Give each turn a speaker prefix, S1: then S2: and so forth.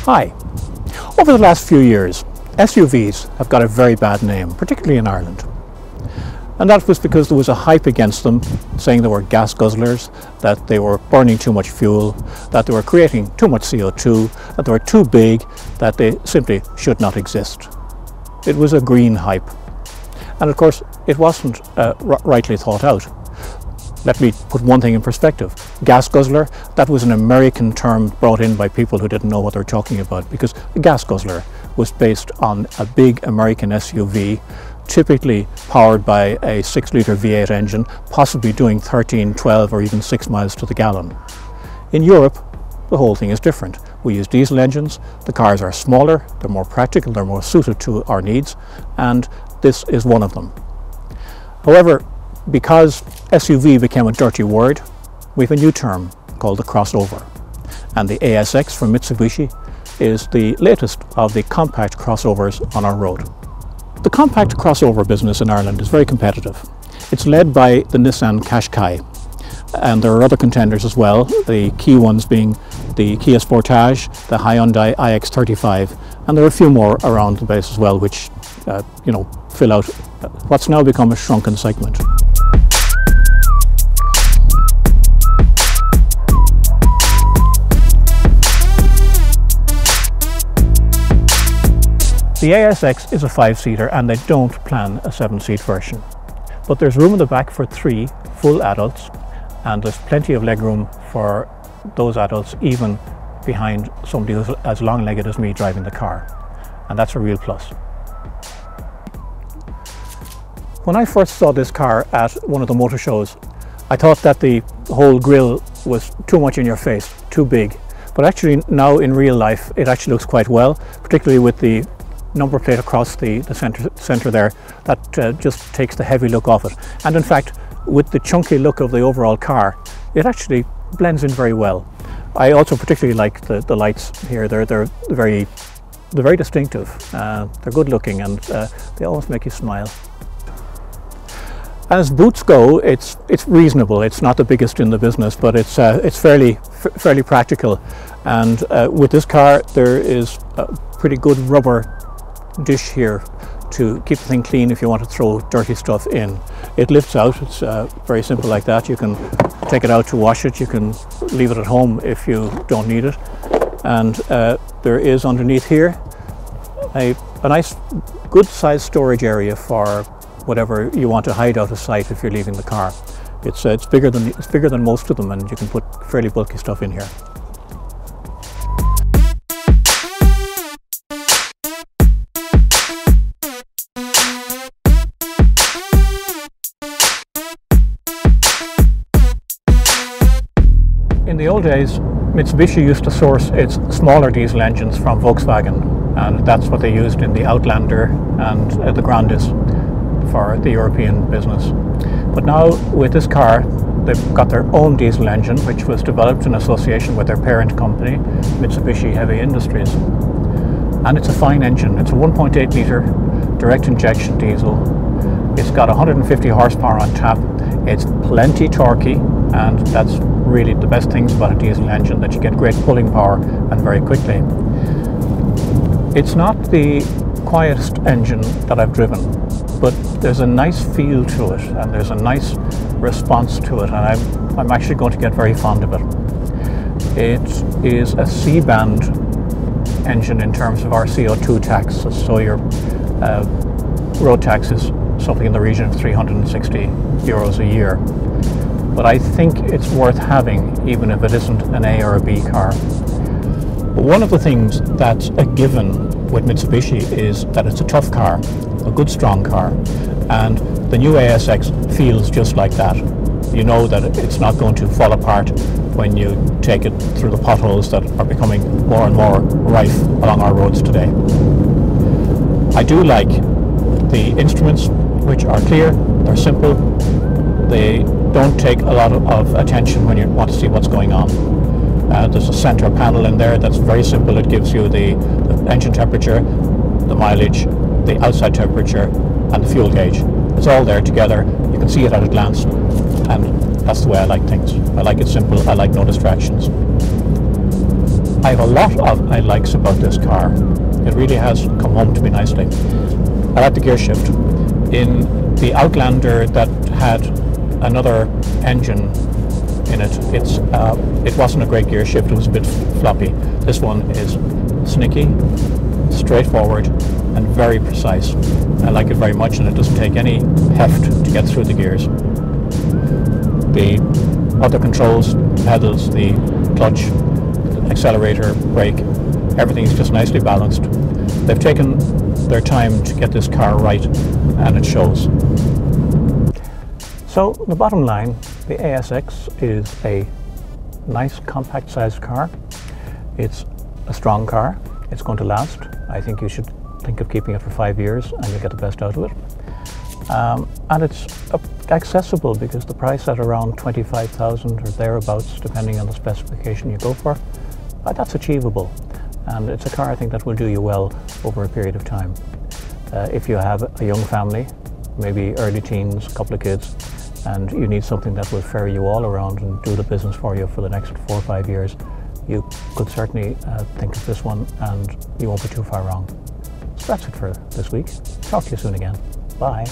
S1: Hi. Over the last few years, SUVs have got a very bad name, particularly in Ireland. And that was because there was a hype against them, saying they were gas guzzlers, that they were burning too much fuel, that they were creating too much CO2, that they were too big, that they simply should not exist. It was a green hype. And of course, it wasn't rightly thought out. Let me put one thing in perspective. Gas guzzler, that was an American term brought in by people who didn't know what they were talking about, because a gas guzzler was based on a big American SUV, typically powered by a 6-litre V8 engine, possibly doing 13, 12 or even 6 miles to the gallon. In Europe, the whole thing is different. We use diesel engines, the cars are smaller, they're more practical, they're more suited to our needs, and this is one of them. However, because SUV became a dirty word, we have a new term called the crossover. And the ASX from Mitsubishi is the latest of the compact crossovers on our road. The compact crossover business in Ireland is very competitive. It's led by the Nissan Qashqai, and there are other contenders as well, the key ones being the Kia Sportage, the Hyundai iX35, and there are a few more around the base as well, which fill out what's now become a shrunken segment. The ASX is a 5-seater and they don't plan a 7-seat version. But there's room in the back for 3 full adults, and there's plenty of legroom for those adults even behind somebody who's as long-legged as me driving the car. And that's a real plus. When I first saw this car at one of the motor shows, I thought that the whole grille was too much in your face, too big. But actually now in real life it actually looks quite well, particularly with the number plate across the center there. That just takes the heavy look off it. And in fact, with the chunky look of the overall car, it actually blends in very well. I also particularly like the lights here. They're very distinctive. They're good looking, and they almost make you smile. As boots go, it's reasonable. It's not the biggest in the business, but it's fairly practical. And with this car, there is a pretty good rubber dish here to keep the thing clean if you want to throw dirty stuff in. It lifts out. It's very simple like that. You can take it out to wash it. You can leave it at home if you don't need it. And there is underneath here a nice, good sized storage area for whatever you want to hide out of sight if you're leaving the car. It's bigger than most of them, and you can put fairly bulky stuff in here. In the old days, Mitsubishi used to source its smaller diesel engines from Volkswagen, and that's what they used in the Outlander and the Grandis for the European business. But now with this car, they've got their own diesel engine, which was developed in association with their parent company, Mitsubishi Heavy Industries. And it's a fine engine. It's a 1.8 litre direct injection diesel. It's got 150 horsepower on tap. It's plenty torquey, and that's really the best things about a diesel engine, that you get great pulling power and very quickly. It's not the quietest engine that I've driven, but there's a nice feel to it and there's a nice response to it, and I'm actually going to get very fond of it. It is a C-band engine in terms of our CO2 tax, so your road tax is something in the region of 360 euros a year. But I think it's worth having, even if it isn't an A or a B car. But one of the things that's a given with Mitsubishi is that it's a tough car, a good strong car, and the new ASX feels just like that. You know that it's not going to fall apart when you take it through the potholes that are becoming more and more rife along our roads today. I do like the instruments, which are clear, they're simple, they don't take a lot of attention when you want to see what's going on. There's a center panel in there that's very simple. It gives you the engine temperature, the mileage, the outside temperature, and the fuel gauge. It's all there together. You can see it at a glance, and that's the way I like things. I like it simple. I like no distractions. I have a lot of I likes about this car. It really has come home to me nicely. I like the gear shift. In the Outlander that had another engine in it, it wasn't a great gear shift, it was a bit floppy. This one is snicky, straightforward and very precise. I like it very much, and it doesn't take any heft to get through the gears. The other controls, pedals, the clutch, accelerator, brake, everything's just nicely balanced. They've taken their time to get this car right, and it shows. So the bottom line, the ASX is a nice compact sized car. It's a strong car. It's going to last. I think you should think of keeping it for 5 years and you'll get the best out of it. And it's accessible because the price at around 25,000 or thereabouts, depending on the specification you go for, that's achievable. And it's a car I think that will do you well over a period of time. If you have a young family, maybe early teens, a couple of kids, and you need something that will ferry you all around and do the business for you for the next 4 or 5 years, you could certainly think of this one, and you won't be too far wrong. So that's it for this week. Talk to you soon again. Bye.